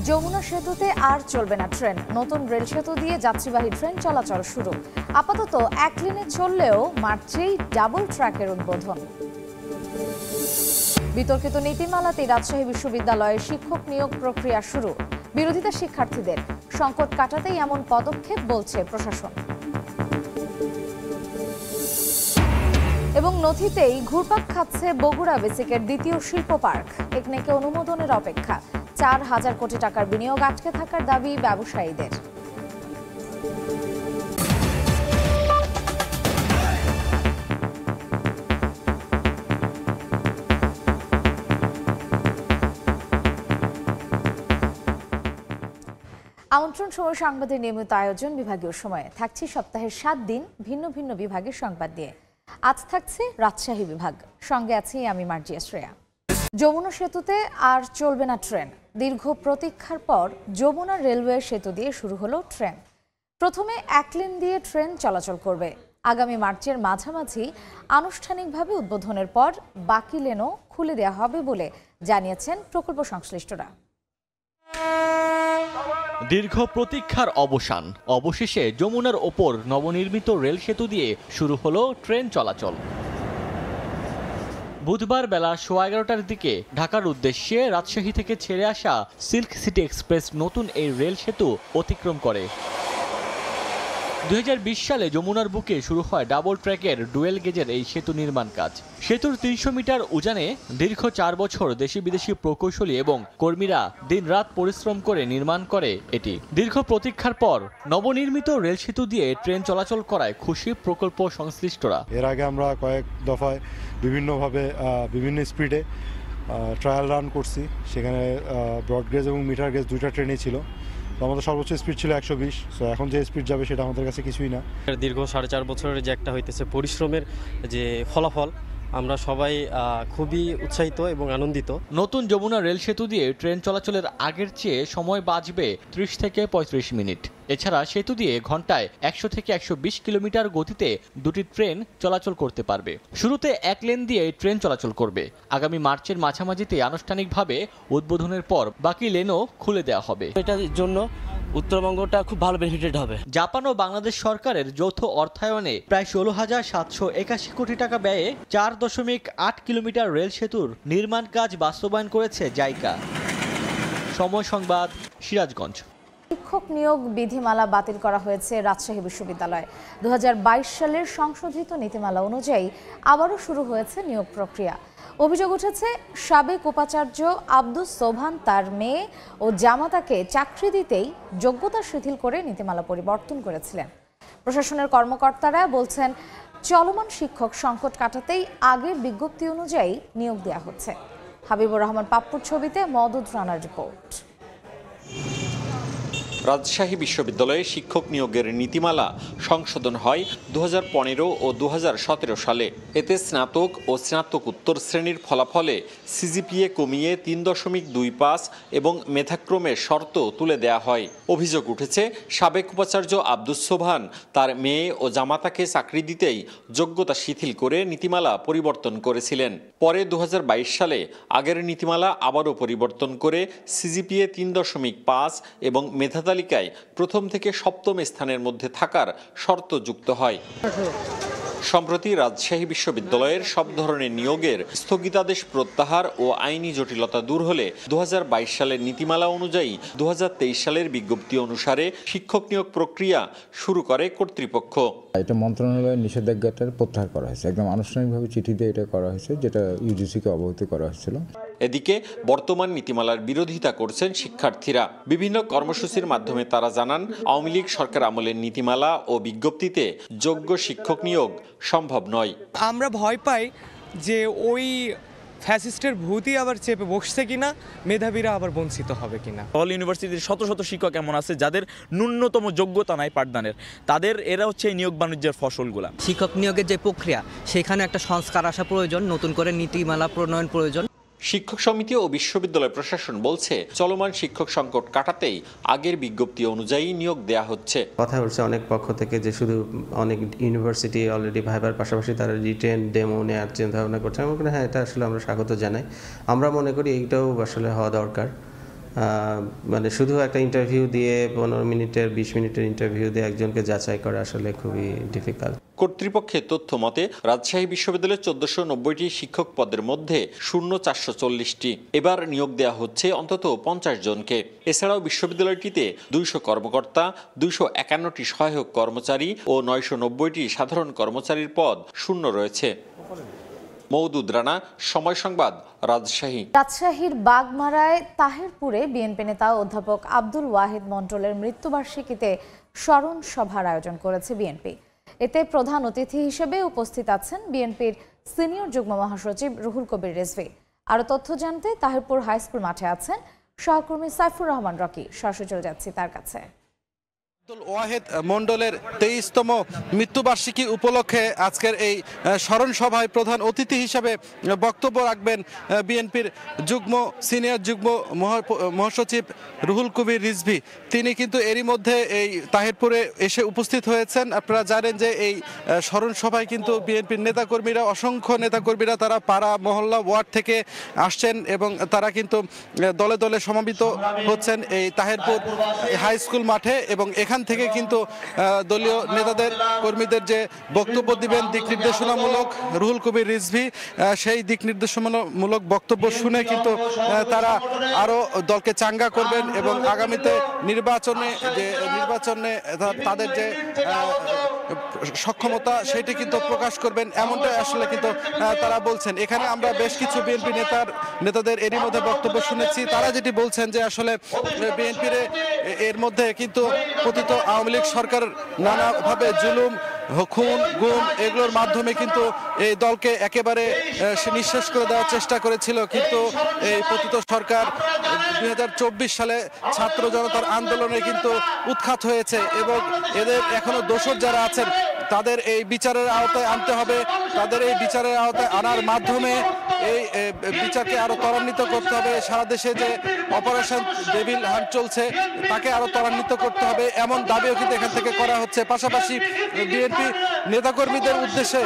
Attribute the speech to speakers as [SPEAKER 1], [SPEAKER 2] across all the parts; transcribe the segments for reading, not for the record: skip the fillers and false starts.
[SPEAKER 1] যমুনা সেতুতে আর চলবে না ট্রেন, নতুন রেল সেতু দিয়ে যাত্রীবাহী ট্রেন চলাচল শুরু। আপাতত এক লেনে চললেও মার্চেই ডাবল ট্র্যাকের উদ্বোধন। বিতর্কিত নীতিমালাতে রাজশাহী বিশ্ববিদ্যালয়ের শিক্ষক নিয়োগ প্রক্রিয়া শুরু। বিরোধিতা শিক্ষার্থীদের, সংকট কাটাতেই এমন পদক্ষেপ বলছে প্রশাসন। এবং নথিতেই ঘুরপাক খাচ্ছে বগুড়া বেসিকের দ্বিতীয় শিল্প পার্ক। একনেকে অনুমোদনের অপেক্ষা। 4,000 কোটি টাকার বিনিয়োগ আটকে থাকার দাবি ব্যবসায়ীদের। আমন্ত্রণ সময় সংবাদের নিয়মিত আয়োজন বিভাগীয় সময়ে থাকছি সপ্তাহের 7 দিন ভিন্ন ভিন্ন বিভাগের সংবাদ দিয়ে। আজ থাকছে রাজশাহী বিভাগ, সঙ্গে আছি আমি মার্জিয়া শ্রেয়া। যমুনা সেতুতে আর চলবে না ট্রেন। দীর্ঘ প্রতীক্ষার পর যমুনা রেলওয়ে সেতু দিয়ে শুরু হলো ট্রেন। প্রথমে এক লেন দিয়ে ট্রেন চলাচল করবে। আগামী মার্চের মাঝামাঝি আনুষ্ঠানিকভাবে উদ্বোধনের পর বাকি লেনও খুলে দেওয়া হবে বলে জানিয়েছেন প্রকল্প সংশ্লিষ্টরা।
[SPEAKER 2] দীর্ঘ প্রতীক্ষার অবসান, অবশেষে যমুনার ওপর নবনির্মিত রেল সেতু দিয়ে শুরু হলো ট্রেন চলাচল। বুধবার বেলা 11:15টার দিকে ঢাকার উদ্দেশ্যে রাজশাহী থেকে ছেড়ে আসা সিল্ক সিটি এক্সপ্রেস নতুন এই রেল সেতু অতিক্রম করে। 2020 সালে যমুনার বুকে শুরু হয় ডাবল ট্র্যাকের ডুয়েল গেজের এই সেতু নির্মাণ কাজ। সেতুর 300 মিটার উজানে দীর্ঘ 4 বছর দেশি বিদেশি প্রকৌশলী এবং কর্মীরা দিনরাত পরিশ্রম করে নির্মাণ করে এটি। দীর্ঘ প্রতীক্ষার পর নবনির্মিত রেল সেতু দিয়ে ট্রেন চলাচল করায় খুশি প্রকল্প সংশ্লিষ্টরা।
[SPEAKER 3] এর আগে আমরা কয়েক দফায় বিভিন্নভাবে বিভিন্ন স্পিডে ট্রায়াল রান করছি। সেখানে ব্রড গেজ এবং মিটার গেজ দুইটা ট্রেনই ছিল। আমাদের সর্বোচ্চ স্পিড ছিল 120। সো এখন যে স্পিড যাবে সেটা আমাদের কাছে কিছুই না।
[SPEAKER 4] দীর্ঘ 4.5 বছরের যে একটা হইতেছে পরিশ্রমের যে ফলাফল, আমরা সবাই খুবই উৎসাহিত এবং আনন্দিত।
[SPEAKER 2] নতুন যমুনা রেল সেতু দিয়ে ট্রেন চলাচলের আগের চেয়ে সময় বাঁচবে 30 থেকে 35 মিনিট। এছাড়া সেতু দিয়ে ঘন্টায় 100 থেকে 120 কিলোমিটার গতিতে দুটি ট্রেন চলাচল করতে পারবে। শুরুতে এক লেন দিয়ে ট্রেন চলাচল করবে। আগামী মার্চের মাঝামাঝিতে আনুষ্ঠানিকভাবে উদ্বোধনের পর বাকি লেনও খুলে দেওয়া হবে।
[SPEAKER 5] এটার জন্য উত্তরবঙ্গটা খুব ভালো বেনিফিটেড হবে।
[SPEAKER 2] জাপান ও বাংলাদেশ সরকারের যৌথ অর্থায়নে প্রায় 16,781 কোটি টাকা ব্যয়ে 4.8 কিলোমিটার রেল সেতুর নির্মাণ কাজ বাস্তবায়ন করেছে জাইকা। সময় সংবাদ, সিরাজগঞ্জ।
[SPEAKER 1] শিক্ষক নিয়োগ বিধিমালা বাতিল করা হয়েছে রাজশাহী বিশ্ববিদ্যালয়ে। 2022 সালের সংশোধিত নীতিমালা অনুযায়ী আবারও শুরু হয়েছে নিয়োগ প্রক্রিয়া। অভিযোগ উঠেছে, সাবেক উপাচার্য আব্দুস সোবহান তার মেয়ে ও জামাতাকে চাকরি দিতেই যোগ্যতা শিথিল করে নীতিমালা পরিবর্তন করেছিলেন। প্রশাসনের কর্মকর্তারা বলছেন, চলমান শিক্ষক সংকট কাটাতেই আগের বিজ্ঞপ্তি অনুযায়ী নিয়োগ দেওয়া হচ্ছে। হাবিবুর রহমান পাপ্পুর ছবিতে মদুদ রানার রিপোর্ট।
[SPEAKER 6] রাজশাহী বিশ্ববিদ্যালয়ে শিক্ষক নিয়োগের নীতিমালা সংশোধন হয় 2015 ও 2017 সালে। এতে স্নাতক ও স্নাতকোত্তর শ্রেণীর ফলাফলে সিজিপিএ কমিয়ে 3.25 এবং মেধাক্রমের শর্ত তুলে দেয়া হয়। অভিযোগ উঠেছে, সাবেক উপাচার্য আব্দুস সোবহান তার মেয়ে ও জামাতাকে চাকরি দিতেই যোগ্যতা শিথিল করে নীতিমালা পরিবর্তন করেছিলেন। পরে 2022 সালে আগের নীতিমালা আবারও পরিবর্তন করে সিজিপিএ 3.5 এবং মেধা তালিকায় প্রথম থেকে সপ্তম স্থানের মধ্যে থাকার শর্ত যুক্ত হয়। সম্প্রতি রাজশাহী বিশ্ববিদ্যালয়ের সব ধরনের নিয়োগের স্থগিতাদেশ প্রত্যাহার ও আইনি জটিলতা দূর হলে 2022 সালের নীতিমালা অনুযায়ী 2023 সালের বিজ্ঞপ্তি অনুসারে শিক্ষক নিয়োগ প্রক্রিয়া শুরু করে কর্তৃপক্ষ।
[SPEAKER 7] এটা মন্ত্রণালয়ের নিষেধাজ্ঞাটা প্রত্যাহার করা হয়েছে, একদম আনুষ্ঠানিকভাবে চিঠি দিয়ে এটা করা হয়েছে, যেটা ইউজিসিকে অবহিত করা হয়েছিল।
[SPEAKER 6] এদিকে বর্তমান নীতিমালার বিরোধিতা করছেন শিক্ষার্থীরা। বিভিন্ন কর্মসূচির মাধ্যমে তারা জানান, আওয়ামী লীগ সরকার আমলের নীতিমালা ও বিজ্ঞপ্তিতে যোগ্য শিক্ষক নিয়োগ সম্ভব নয়।
[SPEAKER 8] আমরা ভয় পাই যে ওই ফ্যাসিস্টের ভূতই আবার চেপে বসছে কিনা, মেধাবীরা আবার বঞ্চিত হবে কিনা।
[SPEAKER 9] অল ইউনিভার্সিটির শত শত শিক্ষক এমন আছে যাদের ন্যূনতম যোগ্যতা নাই পাঠদানের, তাদের এরা হচ্ছে এই নিয়োগ বাণিজ্যের ফসলগুলা।
[SPEAKER 5] শিক্ষক নিয়োগের যে প্রক্রিয়া, সেখানে একটা সংস্কার আসা প্রয়োজন, নতুন করে নীতিমালা প্রণয়ন প্রয়োজন।
[SPEAKER 6] শিক্ষক সমিতি ও বিশ্ববিদ্যালয় প্রশাসন বলছে, চলমান শিক্ষক সংকট কাটাতেই আগের বিজ্ঞপ্তি অনুযায়ী নিয়োগ দেয়া হচ্ছে।
[SPEAKER 10] কথা হচ্ছে অনেক পক্ষ থেকে যে শুধু অনেক ইউনিভার্সিটি অলরেডি ভাইবার পাশাপাশি তারা রিটেন ডেমো নেওয়ার চিন্তা ভাবনা করছে। হ্যাঁ, এটা আসলে আমরা স্বাগত জানাই। আমরা মনে করি এইটাও আসলে হওয়া দরকার। মানে শুধু একটা ইন্টারভিউ দিয়ে 15 মিনিটের 20 মিনিটের ইন্টারভিউ দিয়ে একজনকে যাচাই করা আসলে খুবই ডিফিকাল্ট।
[SPEAKER 6] কর্তৃপক্ষের তথ্য মতে রাজশাহী বিশ্ববিদ্যালয়ের 1490টি শিক্ষক পদের মধ্যে শূন্য 440টি। এবার নিয়োগ দেওয়া হচ্ছে অন্তত 50 জনকে। এছাড়াও বিশ্ববিদ্যালয়টিতে 200 কর্মকর্তা, 251টি সহায়ক কর্মচারী ও 990টি সাধারণ কর্মচারীর পদ শূন্য রয়েছে। মওদুদ রানা, সময় সংবাদ, রাজশাহী।
[SPEAKER 1] রাজশাহীর বাগমারায় তাহেরপুরে বিএনপি নেতা অধ্যাপক আব্দুল ওয়াহিদ মণ্ডলের মৃত্যুবার্ষিকীতে স্মরণ সভার আয়োজন করেছে বিএনপি। এতে প্রধান অতিথি হিসেবে উপস্থিত আছেন বিএনপির সিনিয়র যুগ্ম মহাসচিব রুহুল কবির রিজভী। আরও তথ্য জানতে তাহেরপুর হাইস্কুল মাঠে আছেন সহকর্মী সাইফুর রহমান রকি। সরাসরি চলে যাচ্ছি তার কাছে।
[SPEAKER 11] আব্দুল ওয়াহিদ মণ্ডলের 23তম মৃত্যুবার্ষিকী উপলক্ষে আজকের এই স্মরণ সভায় প্রধান অতিথি হিসেবে বক্তব্য রাখবেন বিএনপির সিনিয়র যুগ্ম মহাসচিব রুহুল কবির রিজভী। তিনি কিন্তু এরই মধ্যে এই তাহিরপুরে এসে উপস্থিত হয়েছেন। আপনারা জানেন যে এই স্মরণ সভায় কিন্তু বিএনপির নেতাকর্মীরা, অসংখ্য নেতাকর্মীরা তারা পাড়া মহল্লা ওয়ার্ড থেকে আসছেন এবং তারা কিন্তু দলে দলে সমবেত হচ্ছেন এই তাহিরপুর হাই স্কুল মাঠে। এবং এখান থেকে কিন্তু দলীয় নেতাদের কর্মীদের যে বক্তব্য দিবেন দিক নির্দেশনামূলক রুহুল কবির রিজভী, সেই দিক নির্দেশনামূলক বক্তব্য শুনে কিন্তু তারা আরও দলকে চাঙ্গা করবেন এবং আগামীতে নির্বাচনে তাদের যে সক্ষমতা সেটি কিন্তু প্রকাশ করবেন, এমনটাই আসলে কিন্তু তারা বলছেন। এখানে আমরা বেশ কিছু বিএনপি নেতাদের এরই মধ্যে বক্তব্য শুনেছি। তারা যেটি বলছেন যে আসলে বিএনপির এর মধ্যে কিন্তু পতিত আওয়ামী লীগ সরকার নানাভাবে জুলুম, খুন, গুম এগুলোর মাধ্যমে কিন্তু এই দলকে একেবারে নিঃশেষ করে দেওয়ার চেষ্টা করেছিল। কিন্তু এই পতিত সরকার 2024 সালে ছাত্র জনতার আন্দোলনে কিন্তু উৎখাত হয়েছে এবং এদের এখনো দোষর যারা আছেন তাদের এই বিচারের আওতায় আনতে হবে। তাদের এই বিচারের আওতায় আনার মাধ্যমে এই বিচারকে আরো ত্বরান্বিত করতে হবে। সারা দেশে যে অপারেশন ডেভিল হান্ট চলছে তাকে আরো ত্বরান্বিত করতে হবে, এমন দাবিও কিন্তু এখান থেকে করা হচ্ছে। পাশাপাশি বিএনপি নেতাকর্মীদের উদ্দেশ্যে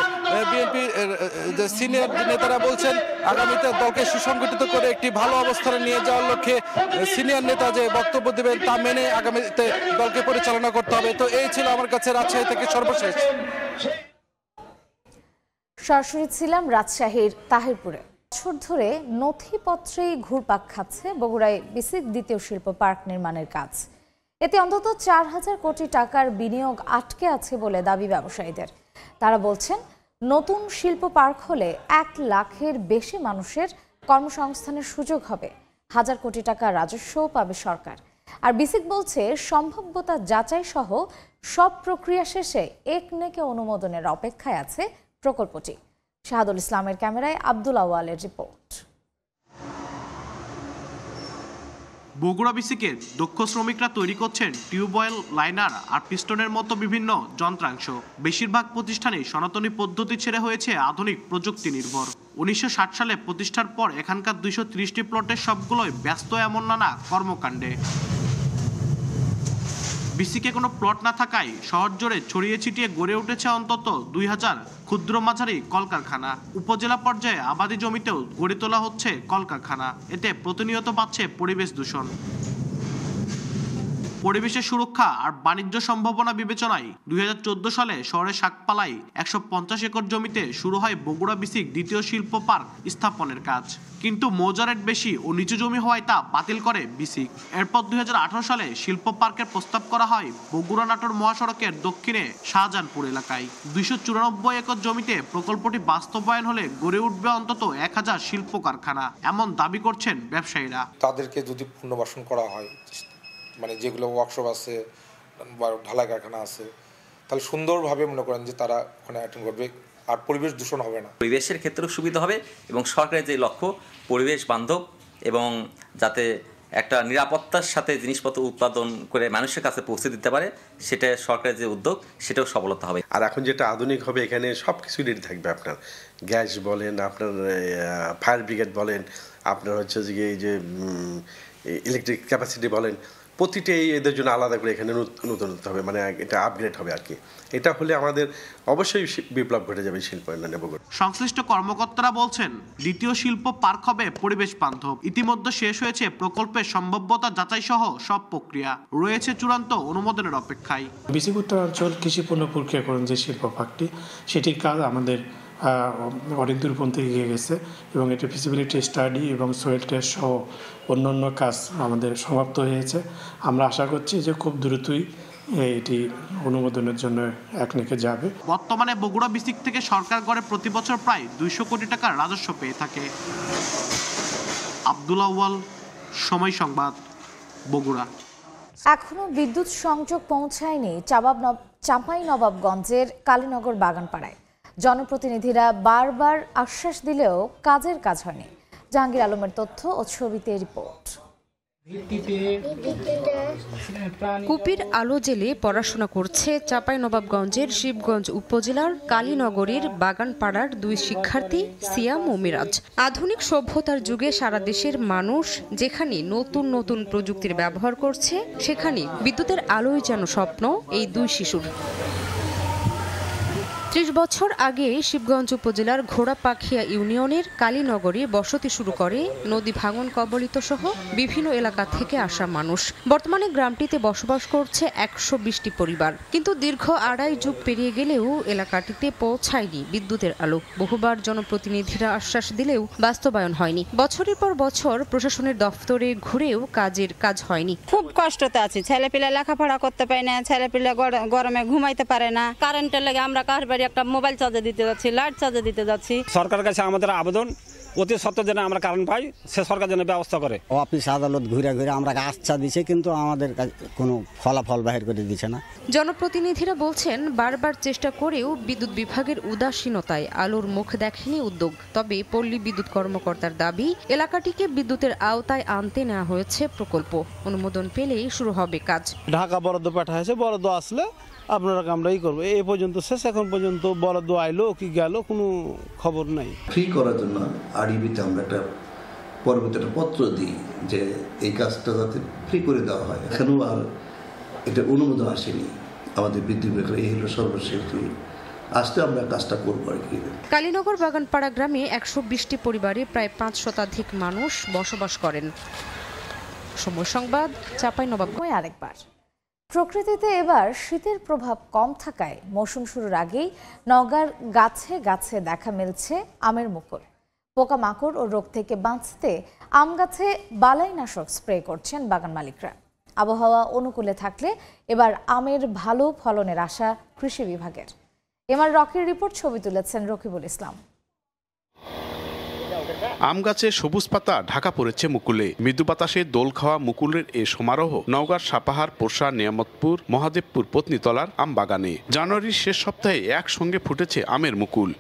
[SPEAKER 11] বিএনপি সিনিয়র নেতারা বলছেন আগামীতে দলকে সুসংগঠিত করে একটি ভালো অবস্থানে নিয়ে যাওয়ার লক্ষ্যে সিনিয়র নেতা যে বক্তব্য দেবেন তা মেনে আগামীতে দলকে পরিচালনা করতে হবে। তো এই ছিল আমার কাছে রাজশাহী থেকে সর্বশেষ।
[SPEAKER 1] সরাসরি ছিলাম রাজশাহীর তাহিরপুরে। বছর ধরে নথিপত্রেই ঘুরপাক খাচ্ছে বগুড়ায় বিসিক দ্বিতীয় শিল্প পার্ক নির্মাণের কাজ। এতে অন্তত 4000 কোটি টাকার বিনিয়োগ আটকে আছে বলে দাবি ব্যবসায়ীদের। তারা বলছেন নতুন শিল্প পার্ক হলে 1 লাখের বেশি মানুষের কর্মসংস্থানের সুযোগ হবে, 1000 কোটি টাকা রাজস্বও পাবে সরকার। আর বিসিক বলছে সম্ভাব্যতা যাচাই সহ সব প্রক্রিয়া শেষে একনেকে অনুমোদনের অপেক্ষায় আছে প্রকল্পটি। শাহাদুল ইসলামের ক্যামেরায় আব্দুল আওয়ালের রিপোর্ট।
[SPEAKER 12] বগুড়া বিসিকে দক্ষ শ্রমিকরা তৈরি করছেন টিউবওয়েল, লাইনার আর পিস্টনের মতো বিভিন্ন যন্ত্রাংশ। বেশিরভাগ প্রতিষ্ঠানে সনাতনী পদ্ধতি ছেড়ে হয়েছে আধুনিক প্রযুক্তি নির্ভর। 1960 সালে প্রতিষ্ঠার পর এখানকার 230টি প্লটের সবগুলোই ব্যস্ত এমন নানা কর্মকাণ্ডে। বিসিকে কোনো প্লট না থাকায় শহর জুড়ে ছড়িয়ে ছিটিয়ে গড়ে উঠেছে অন্তত 2000 ক্ষুদ্র মাঝারি কলকারখানা। উপজেলা পর্যায়ে আবাদি জমিতেও গড়ে তোলা হচ্ছে কলকারখানা। এতে প্রতিনিয়ত বাড়ছে পরিবেশ দূষণ। পরিবেশের সুরক্ষা আর বাণিজ্য সম্ভাবনা বিবেচনায় 2014 সালে শহরের শাকপালাই 150 একর জমিতে শুরু হয় বগুড়া বিসিক দ্বিতীয় শিল্প পার্ক স্থাপনের কাজ। কিন্তু মৌজারেট বেশি ও নিচু জমি হওয়ায় তা বাতিল করে বিসিক। এরপর 2018 সালে শিল্প পার্কের প্রস্তাব করা হয় বগুড়া নাটোর মহাসড়কের দক্ষিণে শাহজাহানপুর এলাকায়। 294 একর জমিতে প্রকল্পটি বাস্তবায়ন হলে গড়ে উঠবে অন্তত 1000 শিল্প কারখানা, এমন দাবি করছেন ব্যবসায়ীরা।
[SPEAKER 13] তাদেরকে যদি পুনর্বাসন করা হয়, মানে যেগুলো ওয়ার্কশপ আছে বা ঢালাই কারখানা আছে, তাহলে সুন্দরভাবে মনে করেন যে তারা ওখানে অ্যাটেন্ড করবে আর পরিবেশ দূষণ হবে না।
[SPEAKER 14] পরিবেশের ক্ষেত্রেও সুবিধা হবে এবং সরকারের যে লক্ষ্য পরিবেশ বান্ধব এবং যাতে একটা নিরাপত্তার সাথে জিনিসপত্র উৎপাদন করে মানুষের কাছে পৌঁছে দিতে পারে, সেটা সরকারের যে উদ্যোগ সেটাও সফলতা হবে।
[SPEAKER 15] আর এখন যেটা আধুনিক হবে, এখানে সব কিছু রেডি থাকবে। আপনার গ্যাস বলেন, আপনার ফায়ার ব্রিগেড বলেন, আপনার হচ্ছে যে এই যে ইলেকট্রিক ক্যাপাসিটি বলেন, প্রতিটি এদের জন্য আলাদা করে এখানে নতুন হতে হবে, মানে এটা আপগ্রেড হবে আর কি। এটা হলে আমাদের অবশ্যই বিপ্লব ঘটে যাবে শিল্প উন্নয়নে বগুড়া।
[SPEAKER 12] সংশ্লিষ্ট কর্মকর্তারা বলছেন দ্বিতীয় শিল্প পার্ক হবে পরিবেশ বান্ধব। ইতিমধ্যে শেষ হয়েছে প্রকল্পের সম্ভাব্যতা যাচাই সহ সব প্রক্রিয়া, রয়েছে চূড়ান্ত অনুমোদনের অপেক্ষায়।
[SPEAKER 16] বিসিক উত্তর অঞ্চল কৃষি পণ্য প্রক্রিয়াকরণ যে শিল্প পার্কটি, সেটির কাজ আমাদের অনেক দূরপন্থী এগিয়ে গেছে এবং এটি ফিজিবিলিটি স্টাডি এবং সোয়েল টেস্ট সহ অন্যান্য কাজ আমাদের সমাপ্ত হয়েছে। আমরা আশা করছি যে খুব দ্রুতই এটি অনুমোদনের জন্য একনেকে যাবে।
[SPEAKER 12] বর্তমানে বগুড়া বিসিক থেকে সরকার গড়ে প্রতি বছর প্রায় 200 কোটি টাকার রাজস্ব পেয়ে থাকে। আব্দুল আউয়াল, সময় সংবাদ, বগুড়া।
[SPEAKER 1] এখনো বিদ্যুৎ সংযোগ পৌঁছায়নি চাঁপাইনবাবগঞ্জের কালীনগর বাগানপাড়ায়। জনপ্রতিনিধিরা বারবার আশ্বাস দিলেও কাজের কাজ হয়নি। জাহাঙ্গীর আলমের তথ্য ও ছবিতে রিপোর্ট।
[SPEAKER 17] কুপির আলো জেলে পড়াশোনা করছে চাঁপাইনবাবগঞ্জের শিবগঞ্জ উপজেলার কালীনগরীর বাগানপাড়ার 2 শিক্ষার্থী সিয়াম ও মিরাজ। আধুনিক সভ্যতার যুগে সারা দেশের মানুষ যেখানে নতুন নতুন প্রযুক্তির ব্যবহার করছে, সেখানে বিদ্যুতের আলোই যেন স্বপ্ন এই 2 শিশুর। 30 বছর আগে শিবগঞ্জ উপজেলার ঘোড়াপাখিয়া ইউনিয়নের কালীনগরে বসতি শুরু করে নদী ভাঙন কবলিত সহ বিভিন্ন এলাকা থেকে আসা মানুষ। বর্তমানে গ্রামটিতে বসবাস করছে 120টি পরিবার, কিন্তু দীর্ঘ 2.5 যুগ পেরিয়ে গেলেও এলাকাটিতে পৌঁছায়নি বিদ্যুতের আলো। বহুবার জনপ্রতিনিধিরা আশ্বাস দিলেও বাস্তবায়ন হয়নি। বছরের পর বছর প্রশাসনের দফতরে ঘুরেও কাজ হয়নি।
[SPEAKER 18] খুব কষ্টতে আছি, ছেলেপিলে লেখাপড়া করতে পারে না, ছেলেপিলে গরমে ঘুমাইতে পারে না। কারেন্টের লাগে আমরা কার বাড়ি একটা মোবাইল চার্জে দিতে যাচ্ছি, লাইট চার্জে দিতে যাচ্ছি।
[SPEAKER 19] সরকারের কাছে আমাদের আবেদন, অতি সত্ত্বর যেন আমরা কারেন্ট পাই, সে সরকার যেন ব্যবস্থা করে।
[SPEAKER 20] অফিস আদালত ঘুরে ঘুরে আমরা আশ্বাস দিছে, কিন্তু আমাদের কোনো ফলাফল বাহির করে দিচ্ছে না।
[SPEAKER 17] জনপ্রতিনিধিরা বলছেন বারবার চেষ্টা করেও বিদ্যুৎ বিভাগের উদাসীনতায় আলোর মুখ দেখেনি উদ্যোগ। তবে পল্লী বিদ্যুৎ কর্মকর্তার দাবি, এলাকাটিকে বিদ্যুতের আওতায় আনতে নেওয়া হয়েছে প্রকল্প। অনুমোদন পেলেই শুরু হবে কাজ।
[SPEAKER 21] ঢাকা বরাদ্দ পাঠাইছে, বরাদ্দ আসলে আপনারা আমরাই করবো। এই পর্যন্ত শেষ, এখন পর্যন্ত বরাদ্দ আইলো কি গেল কোনো খবর নাই।
[SPEAKER 22] ফ্রি করার জন্য আরইবিতে আমরা একটা পরবর্তী একটা পত্র দিই যে এই কাজটা যাতে ফ্রি করে দেওয়া হয়। এখনও আর এটা অনুমোদন আসেনি আমাদের বিদ্যুৎ বিভাগের। এই হলো সর্বশেষ আসতে আমরা কাজটা করবো আর কি।
[SPEAKER 17] কালীনগর বাগানপাড়া গ্রামে 120টি পরিবারে প্রায় 5 শতাধিক মানুষ বসবাস করেন। সময় সংবাদ, চাঁপাইনবাবগঞ্জ।
[SPEAKER 1] আরেকবার প্রকৃতিতে এবার শীতের প্রভাব কম থাকায় মৌসুম শুরুর আগেই নওগাঁর গাছে গাছে দেখা মিলছে আমের মুকুল। পোকামাকড় ও রোগ থেকে বাঁচতে আম গাছে বালাইনাশক স্প্রে করছেন বাগান মালিকরা। আবহাওয়া অনুকূলে থাকলে এবার আমের ভালো ফলনের আশা কৃষি বিভাগের। এমআর রকির রিপোর্ট, ছবি তুলেছেন রকিবুল ইসলাম।
[SPEAKER 23] আম গাছে সবুজ পাতা ঢাকা পড়েছে মুকুলে। মৃদু বাতাসে দোল খাওয়া মুকুলের এ সমারোহ নওগাঁর সাপাহার, পোরশা, নিয়ামতপুর, মহাদেবপুর, পত্নীতলার আম বাগানে জানুয়ারির শেষ সপ্তাহে একসঙ্গে ফুটেছে আমের মুকুল।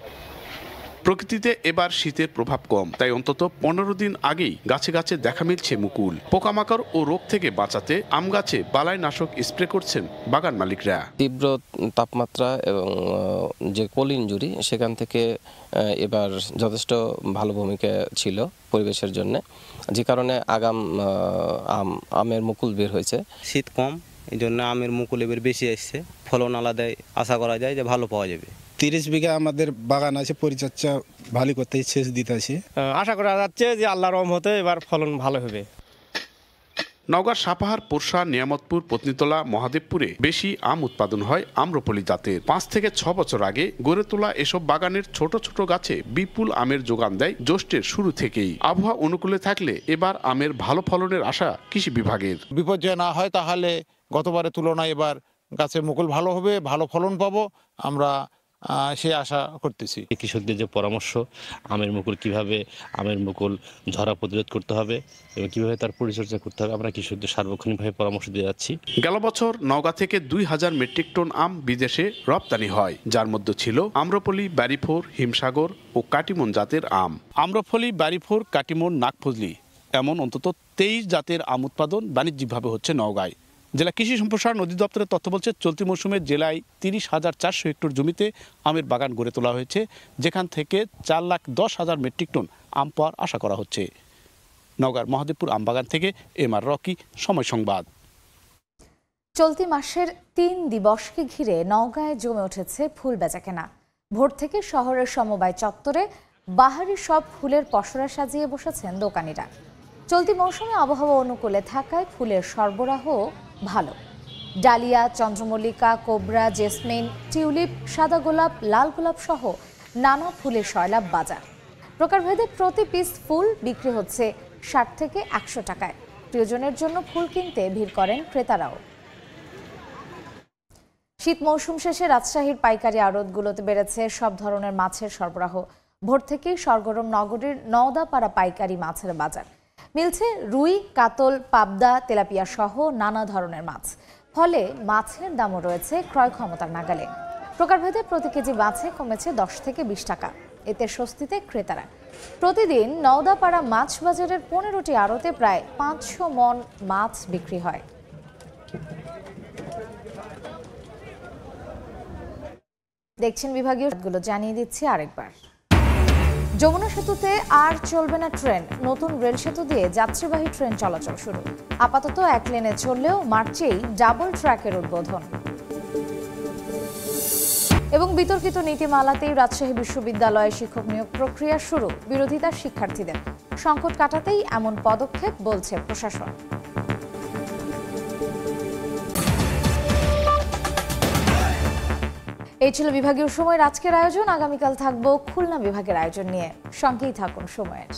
[SPEAKER 23] প্রকৃতিতে এবার শীতের প্রভাব কম, তাই অন্তত 15 দিন আগেই গাছে গাছে দেখা মিলছে মুকুল। পোকামাকড় ও রোগ থেকে বাঁচাতে আম গাছে বালাইনাশক স্প্রে করছেন বাগান মালিকরা।
[SPEAKER 24] তীব্র তাপমাত্রা এবং যে কোল ইনজুরি, সেখান থেকে এবার যথেষ্ট ভালো ভূমিকা ছিল পরিবেশের জন্য, যে কারণে আগাম আমের মুকুল বের হয়েছে।
[SPEAKER 25] শীত কম, এই জন্য আমের মুকুল এবার বেশি আসছে। ফলন আলাদাই আশা করা যায় যে ভালো পাওয়া যাবে।
[SPEAKER 26] 30 বিঘা আমাদের বাগান আছে, পরিচর্যা ভালো করতে সেচ দিতে আছি।
[SPEAKER 4] আশা করা যাচ্ছে যে আল্লাহর রহমতে এবার ফলন ভালো হবে।
[SPEAKER 23] নওগাঁর সাপাহার, পোরশা, নিয়ামতপুর, পত্নীতলা, মহাদেবপুরে বেশি আম উৎপাদন হয় আম্রপলি জাতের। 5 থেকে 6 বছর আগে গড়ে তোলা এসব বাগানের ছোট ছোট গাছে বিপুল আমের যোগান দেয় জ্যৈষ্ঠের শুরু থেকেই। আবহাওয়া অনুকূলে থাকলে এবার আমের ভালো ফলনের আশা কৃষি বিভাগের।
[SPEAKER 26] বিপর্যয় না হয় তাহলে গতবারের তুলনায় এবার গাছের মুকুল ভালো হবে, ভালো ফলন পাবো, আমরা সে আশা করতেছি।
[SPEAKER 27] কৃষকদের যে পরামর্শ, আমের মুকুল ঝরা প্রতিরোধ করতে হবে এবং কিভাবে তার পরিচর্যা করতে হবে, আমরা কৃষকদের সার্বক্ষণিকভাবে পরামর্শ দিয়ে যাচ্ছি।
[SPEAKER 23] গেল বছর নওগাঁ থেকে 2000 মেট্রিক টন আম বিদেশে রপ্তানি হয়, যার মধ্যে ছিল আম্রপলি, ব্যারিফোর, হিমসাগর ও কাটিমন জাতের আম। আম্রপলি, ব্যারিফোর, কাটিমন, নাগফজলি এমন অন্তত 23 জাতের আম উৎপাদন বাণিজ্যিকভাবে হচ্ছে নওগাঁয়। জেলা কৃষি সম্প্রসারণ অধিদপ্তরের তথ্য বলছে, চলতি মৌসুমে জেলায় 30,400 হেক্টর জমিতে আমের বাগান গড়ে তোলা হয়েছে, যেখান থেকে 4,10,000 মেট্রিক টন আম পাওয়ার আশা করা হচ্ছে। নওগাঁর মহাদেবপুর আমবাগান থেকে এমআর রকি, সময় সংবাদ।
[SPEAKER 1] চলতি মাসের 3 দিবসকে ঘিরে নওগাঁয় জমে উঠেছে ফুল বেচাকেনা। ভোর থেকে শহরের সমবায় চত্বরে বাহারি সব ফুলের পসরা সাজিয়ে বসেছেন দোকানিরা। চলতি মৌসুমে আবহাওয়া অনুকূলে থাকায় ফুলের সরবরাহ ভালো। ডালিয়া, চন্দ্রমল্লিকা, কোবরা, জেসমিন, টিউলিপ, সাদা গোলাপ, লাল গোলাপ সহ নানা ফুলের সয়লাব বাজার। প্রকারভেদে প্রতি পিস ফুল বিক্রি হচ্ছে 60 থেকে 100 টাকায়। প্রিয়জনের জন্য ফুল কিনতে ভিড় করেন ক্রেতারাও। শীত মৌসুম শেষে রাজশাহীর পাইকারি আড়তগুলোতে বেড়েছে সব ধরনের মাছের সরবরাহ। ভোর থেকেই সরগরম নগরীর নওদাপাড়া পাইকারি মাছের বাজার। মিলছে রুই, কাতল, পাবদা, তেলাপিয়া সহ নানা ধরনের মাছ। ফলে মাছের দামও রয়েছে ক্রয় ক্ষমতার নাগালে। প্রকারভেদে প্রতি কেজি মাছে কমেছে 10 থেকে 20 টাকা। এতে স্বস্তিতে ক্রেতারা। প্রতিদিন নওদাপাড়া মাছ বাজারের 15টি আড়তে প্রায় 500 মণ মাছ বিক্রি হয়। দেখছেন বিভাগীয়গুলো, জানিয়ে দিচ্ছি আরেকবার। যমুনা সেতুতে আর চলবে না ট্রেন। নতুন রেল সেতু দিয়ে যাত্রীবাহী ট্রেন চলাচল শুরু। আপাতত 1 লেনে চললেও মার্চেই ডাবল ট্র্যাকের উদ্বোধন। এবং বিতর্কিত নীতিমালাতেই রাজশাহী বিশ্ববিদ্যালয়ে শিক্ষক নিয়োগ প্রক্রিয়া শুরু। বিরোধিতার শিক্ষার্থীদের। সংকট কাটাতেই এমন পদক্ষেপ বলছে প্রশাসন। এই ছিল বিভাগীয় সময়ের আজকের আয়োজন। আগামীকাল থাকবো খুলনা বিভাগের আয়োজন নিয়ে। সঙ্গেই থাকুন সময়ের।